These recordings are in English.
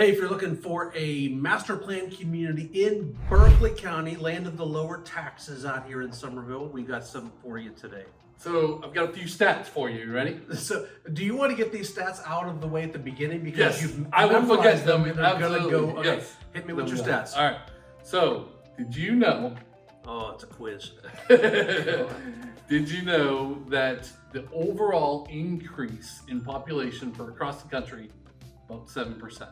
Hey, if you're looking for a master plan community in Berkeley County, land of the lower taxes out here in Summerville, we got some for you today. So I've got a few stats for you. Ready? So, do you want to get these stats out of the way at the beginning? Because Yes, I won't forget them. and they're Absolutely. gonna go. Okay, Yes. hit me with your stats. All right. So, did you know? Oh, it's a quiz. Did you know that the overall increase in population for across the country about 7%?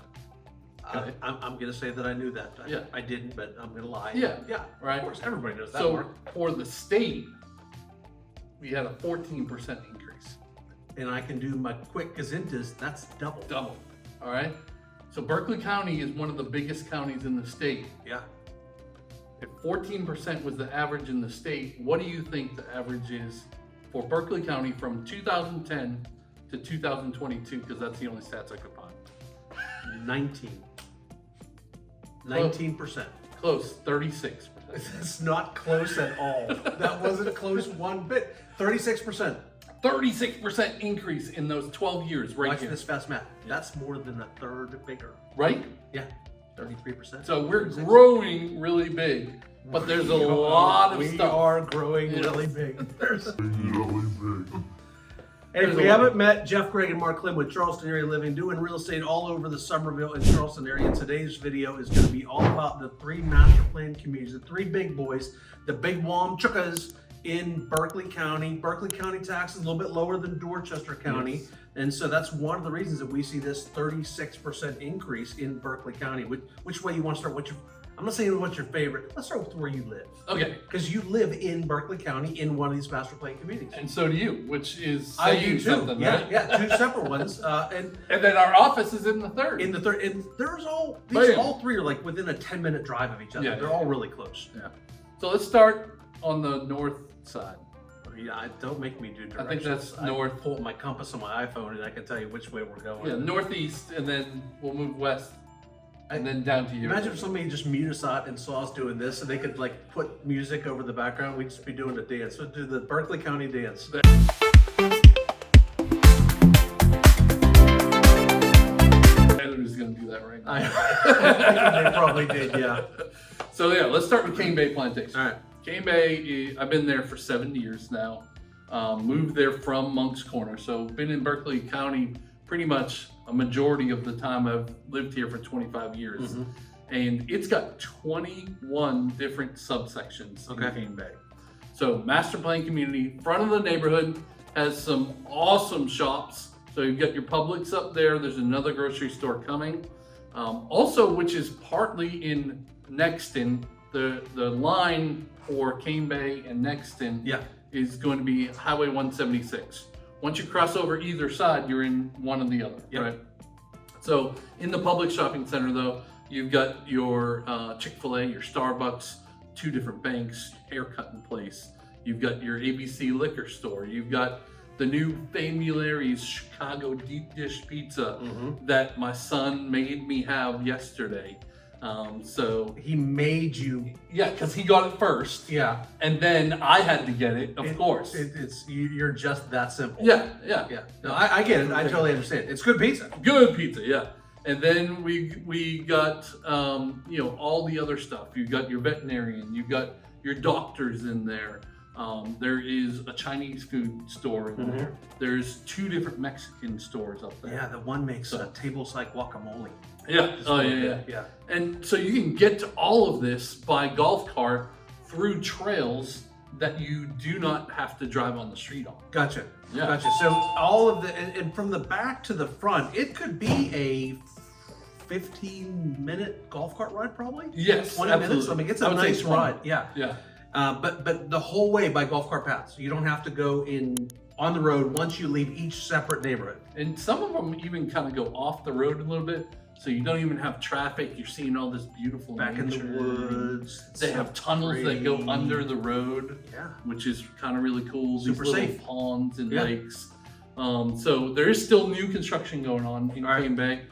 Okay. I'm going to say that I knew that. Yeah. I didn't, but I'm going to lie. Yeah. Yeah. Right. Of course, everybody knows that. So Mark. for the state, we had a 14% increase. And I can do my quick gazintas. That's double. Double. All right. So Berkeley County is one of the biggest counties in the state. Yeah. If 14% was the average in the state, what do you think the average is for Berkeley County from 2010 to 2022? Because that's the only stats I could find. 19%. Close, 36%. It's not close at all. That wasn't close one bit. 36%. 36% increase in those 12 years right Watch here. this fast math. That's more than a third bigger. Right? Yeah, 33%. So we're 36. growing really big, but there's a lot of we stuff. We are growing Yeah. really big. Really big. Hey, if we haven't met Jeff, Gregg, and Mark Klim with Charleston Area Living, doing real estate all over the Summerville and Charleston area. Today's video is going to be all about the three master plan communities, the three big boys, the big Wam Chukas in Berkeley County. Berkeley County tax is a little bit lower than Dorchester County. Yes. And so that's one of the reasons that we see this 36% increase in Berkeley County. Which way you want to start? I'm not saying what's your favorite. Let's start with where you live. Okay. Because you live in Berkeley County in one of these master plan communities. And so do you, which is I saying do too. something, Yeah, right? yeah, two separate ones. And then our office is in the third. in the third, and there's all Bam. all three are like within a 10-minute drive of each other. Yeah, They're yeah, all yeah. really close. Yeah. So let's start on the north side. Yeah, don't make me do directions. I think that's north. I pull up my compass on my iPhone and I can tell you which way we're going. Yeah, northeast, and then we'll move west, and then down to you. Imagine if somebody just mute us out and saw us doing this, and they could like put music over the background. We'd just be doing a dance. So do the Berkeley County dance. Editor's gonna do that right now. They probably did, yeah. So yeah, let's start with Bay Plantation. All right. Cane Bay, I've been there for 7 years now. Moved there from Moncks Corner, so been in Berkeley County pretty much a majority of the time. I've lived here for 25 years. Mhm. And it's got 21 different subsections Okay. in Cane Bay. So master plan community, front of the neighborhood has some awesome shops. So you've got your Publix up there. There's another grocery store coming. Also, which is partly in Nexton, the line for Cane Bay and Nexton Yeah. is going to be Highway 176. Once you cross over either side, you're in one or the other, Yep. right? So in the public shopping center though, you've got your Chick-fil-A, your Starbucks, two different banks, haircut place. You've got your ABC liquor store. You've got the new Famulary's Chicago deep dish pizza Mhm. that my son made me have yesterday. So He made you. yeah, because he got it first, Yeah. and then I had to get it, of course. You're just that simple. Yeah, yeah. Yeah. No, I get it. I totally understand. It's good pizza. Good pizza, yeah. And then we got all the other stuff. You've got your veterinarian, you've got your doctors in there. There is a Chinese food store in there. There's two different Mexican stores up there. Yeah, the one makes table-side guacamole. Yeah. Just Oh like yeah, that, yeah. And so you can get to all of this by golf cart through trails that you do not have to drive on the street on. Gotcha. Yeah. Gotcha. So all of and from the back to the front, it could be a 15-minute golf cart ride, probably. Yes, 20 absolutely. minutes. I mean, it's a I would say nice 20. ride. Yeah. Yeah. But the whole way by golf cart paths. You don't have to go on the road once you leave each separate neighborhood. And some of them even kind of go off the road a little bit, so you don't even have traffic. You're seeing all this beautiful Back in the nature. woods. They have tunnels that go Pretty. under the road, Yeah. which is kind of really cool. Super These little safe. ponds and Yeah. lakes. So there is still new construction going on in All right. Cane Bay.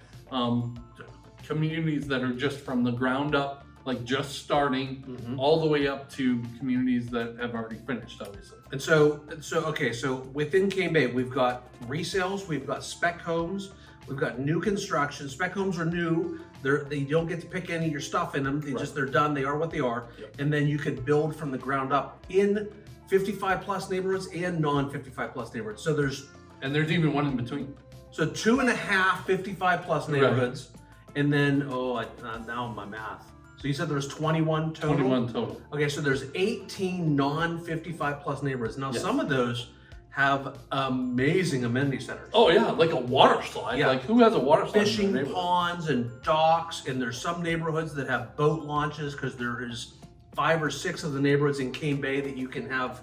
Communities that are just from the ground up, like just starting, Mhm. all the way up to communities that have already finished, obviously. And so okay, so within Cane Bay, we've got resales, we've got spec homes, We've got new construction. Spec homes are new. They don't get to pick any of your stuff in them. They're done. They are what they are. Yep. And then you could build from the ground up in 55 plus neighborhoods and non 55 plus neighborhoods. So there's even one in between. So 2.5 55 plus neighborhoods, and then now my math. So you said there was 21 total. 21 total. Okay, so there's 18 non 55 plus neighborhoods. Now some of those have amazing amenity centers. Oh yeah, like a water slide. Yeah. Like who has a water slide? Fishing ponds and docks, and there's some neighborhoods that have boat launches because there is 5 or 6 of the neighborhoods in Cane Bay that you can have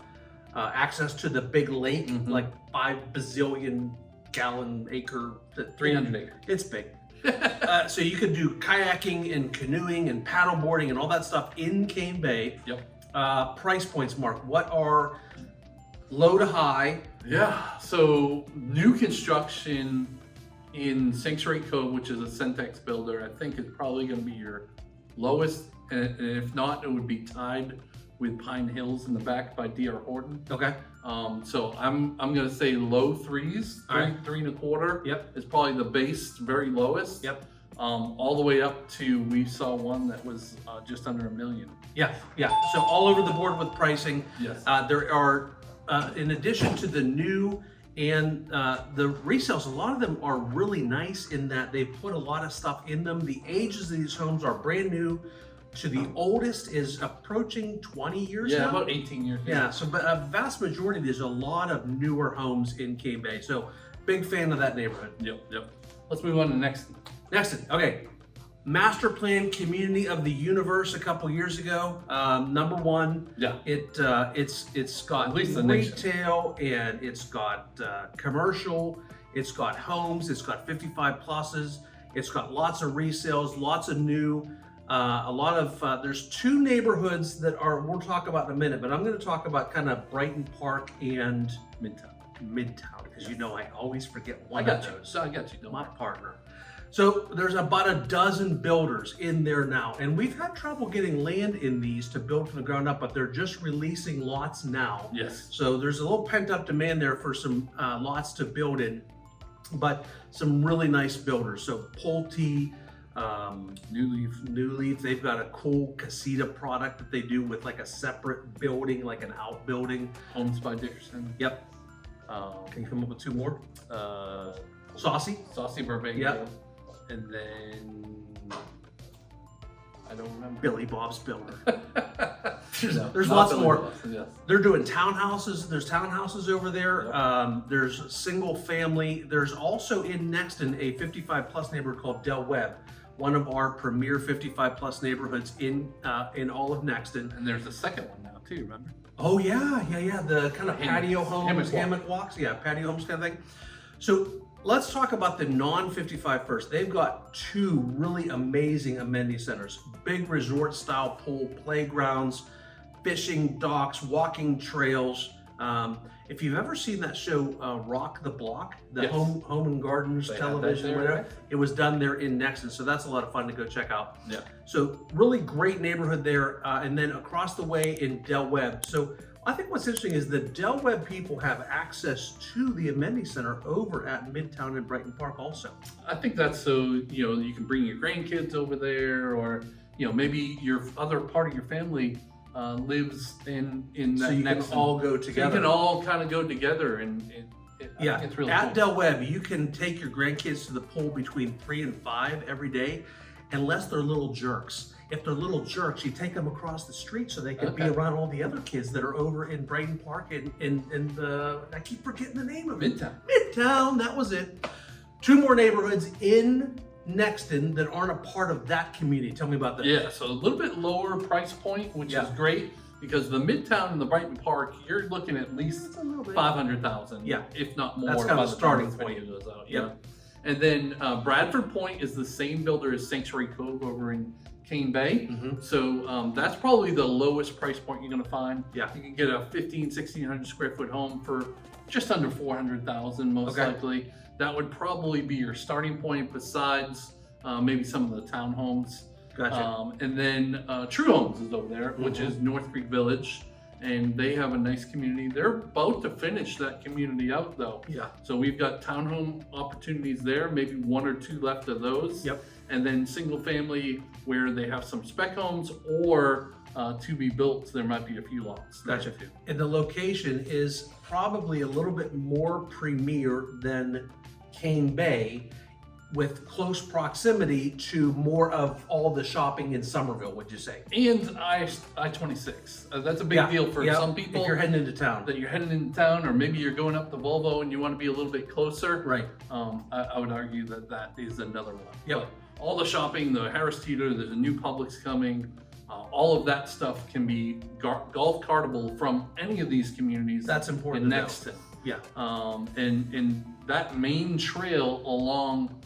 access to the big lake, like 5 bazillion gallon acre, 300 acre. It's big. So you could do kayaking and canoeing and paddleboarding and all that stuff in Cane Bay. Yep. Price points, Mark. What are low to high? Yeah. So new construction in Sanctuary Cove, which is a Centex builder, I think is probably going to be your lowest, and if not, it would be tied with Pine Hills in the back by D.R. Horton. Okay. So I'm gonna say low threes, All right. 3.25. Yep. Is probably the base, very lowest. Yep. All the way up to, we saw one that was just under $1 million. Yeah. So all over the board with pricing. Yes. There are, in addition to the new and the resales, a lot of them are really nice in that they put a lot of stuff in them. The ages of these homes are brand new. To the oldest is approaching 20 years now. Yeah, about 18 years. Yeah, so but a vast majority, there's a lot of newer homes in Cane Bay. So big fan of that neighborhood. Yep. Let's move on to Nexton. Nexton, okay. Master plan community of the universe a couple years ago. Number one. Yeah. It's got At least the retail and it's got commercial. It's got homes. It's got 55 pluses. It's got lots of resales, lots of new. A lot of there's 2 neighborhoods that we'll talk about in a minute, but I'm going to talk about kind of Brighton Park and Midtown, because you know I always forget one of those. I got you. My partner. So there's about a dozen builders in there now, and we've had trouble getting land in these to build from the ground up, but they're just releasing lots now. Yes. So there's a little pent up demand there for some lots to build in, but some really nice builders. So Pulte, New Leaf, they've got a cool casita product that they do with like a separate building, like an outbuilding. Homes by Dickerson. Yep. Can you come up with 2 more? Saucy Burbank. Yep. And then I don't remember. Billy Bob's Builder. No, There's not lots Billy more. Bob's, yes. They're doing townhouses. There's townhouses over there. Yep. There's single family. There's also in Nexton a 55 plus neighborhood called Del Webb, one of our premier 55 plus neighborhoods in all of Nexton. And there's a second one now too, remember? Oh yeah. The kind of patio homes, hammock walks. Yeah, patio homes kind of thing. So let's talk about the non-55 first. They've got 2 really amazing amenity centers, big resort style pool, playgrounds, fishing docks, walking trails. If you've ever seen that show, Rock the Block, the Yes. home and gardens They have television, that there, whatever, right? it was done there in Nexton. So that's a lot of fun to go check out. Yeah. So really great neighborhood there. And then across the way in Del Webb. So I think what's interesting is the Del Webb people have access to the amenity center over at Midtown and Brighton Park also. I think that's so, you can bring your grandkids over there, or, maybe your other part of your family lives in that So you next can all go So together. you can all kind of go together, and I think it's really at cool. Del Webb, you can take your grandkids to the pool between 3 and 5 every day, unless they're little jerks. If they're little jerks, you take them across the street so they can be around all the other kids that are over in Brighton Park and I keep forgetting the name of it. Midtown, that was it. 2 more neighborhoods in Nexton that aren't a part of that community. Tell me about that. Yeah, so a little bit lower price point, which is great, because the Midtown and the Brighton Park, you're looking at least It's a little bit. 500,000, if not more. That's kind by of the starting time this point. video goes out. Yep. And then Bradford Point is the same builder as Sanctuary Cove over in Cane Bay. So that's probably the lowest price point you're going to find. Yeah. You can get a 1,600 square foot home for just under 400,000 most likely. That would probably be your starting point, besides maybe some of the townhomes. Gotcha. And then True Homes is over there, which is North Creek Village. and they have a nice community. They're about to finish that community out though. Yeah. So we've got townhome opportunities there, maybe 1 or 2 left of those. Yep. And then single family where they have some spec homes or to be built, there might be a few lots. Gotcha. Too. And the location is probably a little bit more premier than Cane Bay, with close proximity to more of all the shopping in Summerville, would you say? And I-26. That's a big deal for some people. If you're heading into town. That you're heading into town, or maybe you're going up to Volvo and you want to be a little bit closer. Right. I would argue that that is another one. Yep. But all the shopping, the Harris Teeter, there's a new Publix coming. All of that stuff can be golf cartable from any of these communities. That's important in to know. Nexton. Yeah. And that main trail along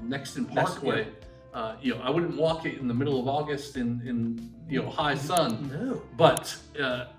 Nexton Parkway, I wouldn't walk it in the middle of August in high sun. No. But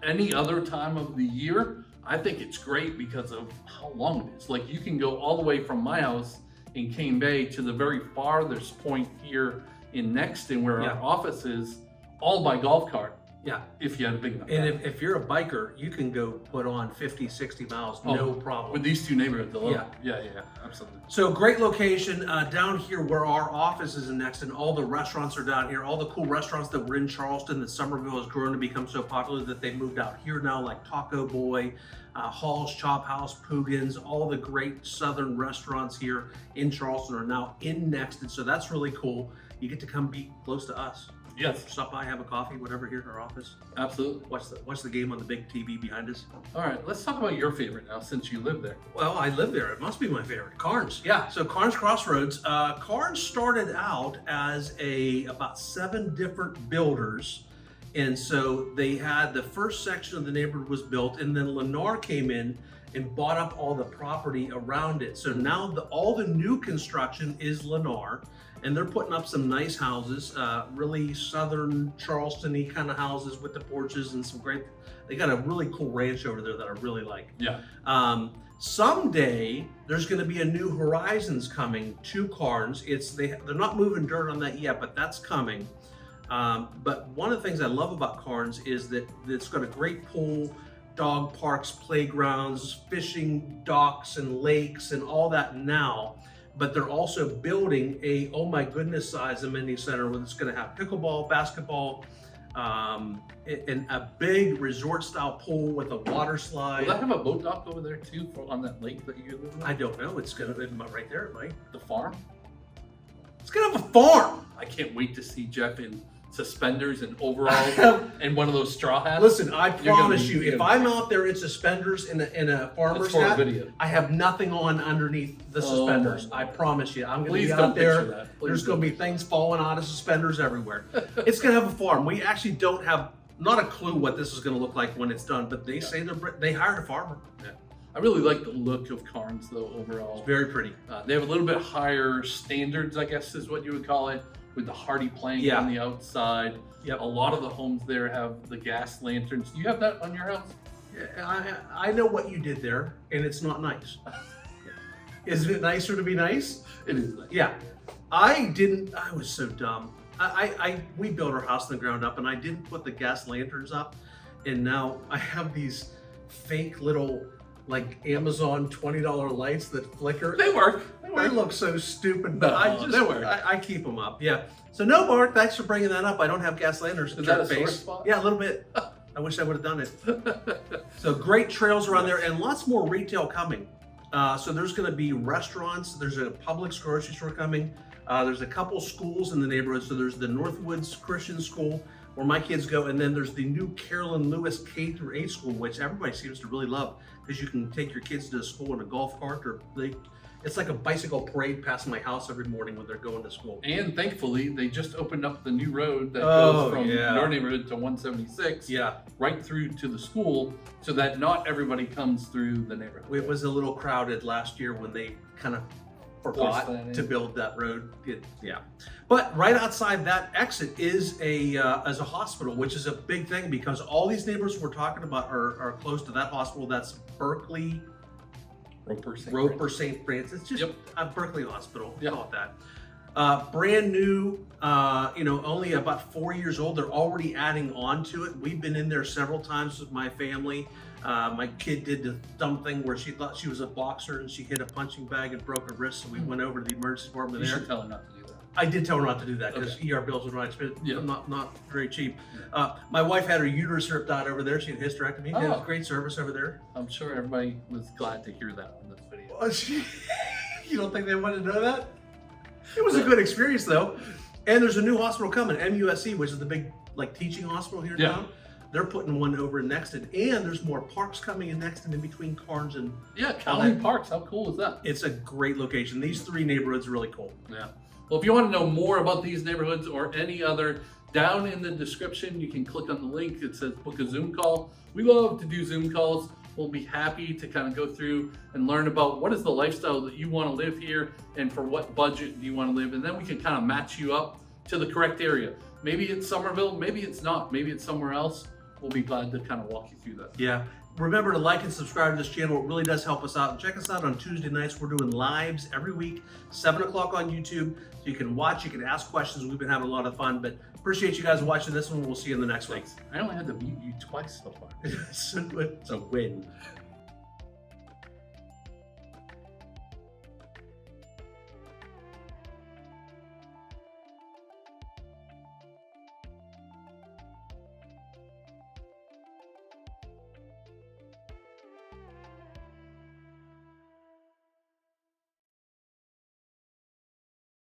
any other time of the year, I think it's great because of how long it is. Like you can go all the way from my house in Cane Bay to the very farthest point here in Nexton where our office is, all by golf cart. Yeah. If you had a big enough. And if you're a biker, you can go put on 50, 60 miles, no problem. With these 2 neighborhoods alone. Yeah. Yeah, absolutely. So great location down here where our office is in Nexton. All the restaurants are down here. All the cool restaurants that were in Charleston that Summerville has grown to become so popular that they moved out here now, like Taco Boy, Hall's Chop House, Poogan's. All the great southern restaurants here in Charleston are now in Nexton. So that's really cool. You get to come be close to us. Yes. Stop by, have a coffee, whatever, here at our office. Absolutely. Watch the game on the big TV behind us. All right, let's talk about your favorite now since you live there. Well, I live there. It must be my favorite. Carnes. Yeah, so Carnes Crossroads. Carnes started out as about 7 different builders. And so they had the first section of the neighborhood was built, and then Lennar came in and bought up all the property around it. So now all the new construction is Lennar. And they're putting up some nice houses, really southern Charleston-y kind of houses with the porches and some great, they got a really cool ranch over there that I really like. Yeah. Someday there's gonna be a New Horizons coming to Carnes. They're not moving dirt on that yet, but that's coming. But one of the things I love about Carnes is that it's got a great pool, dog parks, playgrounds, fishing docks and lakes and all that now. But they're also building a, oh my goodness size amenity center where it's going to have pickleball, basketball, and a big resort style pool with a water slide. Will that have a boat dock over there too on that lake that you live in? I don't know. It's going to be right there, it might. The farm? It's going to have a farm. I can't wait to see Jeff in suspenders and overalls and one of those straw hats. Listen, I promise you, if I'm out there in suspenders in a farmer's hat, I have nothing on underneath the suspenders. I promise you. I'm going to be out there. There's going to be things falling out of suspenders everywhere. It's going to have a farm. We actually don't have not a clue what this is going to look like when it's done, but they say they hired a farmer. Yeah. I really like the look of Carnes though overall. It's very pretty. They have a little bit higher standards, I guess is what you would call it, with the hardy plank on the outside. Yep. A lot of the homes there have the gas lanterns. Do you have that on your house? I know what you did there, and it's not nice. Is it nicer to be nice? It is nice. Yeah. I was so dumb. We built our house from the ground up, and I didn't put the gas lanterns up, and now I have these fake little like Amazon $20 lights that flicker. They work. They look so stupid, but they work. I keep them up. Yeah. So no, Mark, thanks for bringing that up. I don't have gas lanterns. Is that a sore spot? Yeah, a little bit. I wish I would have done it. So great trails around there and lots more retail coming. So there's going to be restaurants. There's a Publix grocery store coming. There's a couple schools in the neighborhood. So there's the Northwoods Christian School where my kids go, and then there's the new Carolyn Lewis K-8 school, which everybody seems to really love because you can take your kids to school in a golf cart, or it's like a bicycle parade past my house every morning when they're going to school. And thankfully, they just opened up the new road that goes from your neighborhood to 176 right through to the school, so that not everybody comes through the neighborhood. It was a little crowded last year when they kind of forgot to build that road. But right outside that exit is a hospital, which is a big thing because all these neighbors we're talking about are close to that hospital. That's Berkeley, Roper St. Francis. It's just a Berkeley hospital. Call it that. Brand new, only about 4 years old. They're already adding on to it. We've been in there several times with my family. My kid did the dumb thing where she thought she was a boxer and she hit a punching bag and broke her wrist. So we went over to the emergency department You there. should tell her not to do that. I did tell her not to do that because ER bills are not expensive, not very cheap. My wife had her uterus ripped out over there. She had hysterectomy. It was great service over there. I'm sure everybody was glad to hear that in this video. You don't think they wanted to know that? It was a good experience though. And there's a new hospital coming, MUSC, which is the big teaching hospital here in town. They're putting one over in Nexton, and there's more parks coming in Nexton in between Carnes and Colony Parks. How cool is that? It's a great location. These 3 neighborhoods are really cool. Yeah. Well, if you want to know more about these neighborhoods or any other, down in the description, you can click on the link. It says book a Zoom call. We love to do Zoom calls. We'll be happy to kind of go through and learn about what is the lifestyle that you want to live here and for what budget do you want to live. And then we can kind of match you up to the correct area. Maybe it's Summerville, maybe it's not, maybe it's somewhere else. We'll be glad to kind of walk you through that. Yeah. Remember to like and subscribe to this channel. It really does help us out. And check us out on Tuesday nights. We're doing lives every week, 7 o'clock on YouTube. So you can watch, you can ask questions. We've been having a lot of fun, but appreciate you guys watching this one. We'll see you in the next one. I only had to mute you twice so far. It's a win.